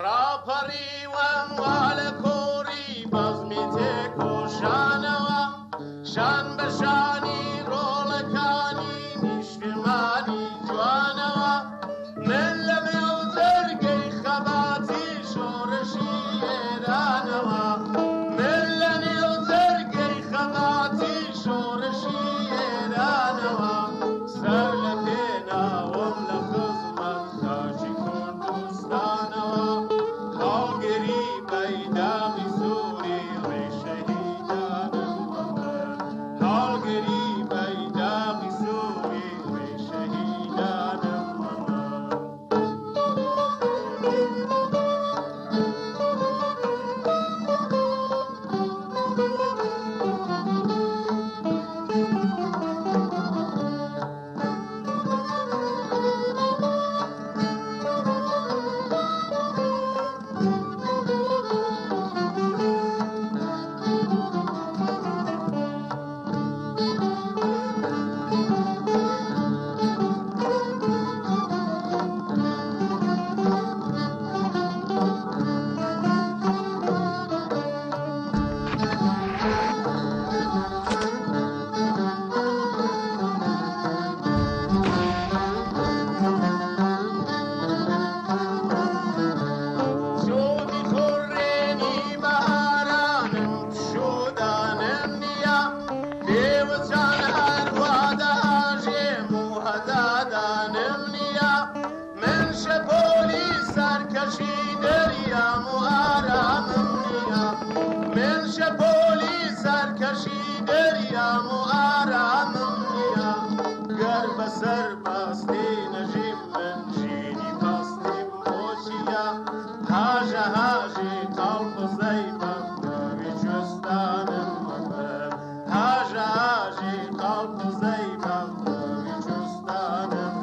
راپەڕی وەم وا لە کۆڕی بەزمی تێکۆشانەوە شان بە شانی ڕۆڵەکانی نیشتمانی جوانەوە من لە مێڵجەرگەی خەباتی شۆڕشی ئێرانەوە من لە نێڵجەرگەی خەباتی شۆڕشی ئێرانەوە سەر لە پێناوەم لە خزمەت خاچی کوردستانەوە هاوگەری بەیداغی سووری ڕێشەهیدانم هاوگەری بەیداغی سووری ڕێشەهیدانم دەریام و ئارامم نییە گەر بەسەر باستی نەژیم من ژینی باستیم بۆچیە هاژە هاژی قەڵقزەی بەمدەوی جوستانم مەبەر هاژە هاژی قەڵقزەی بەمدەوی جوستانم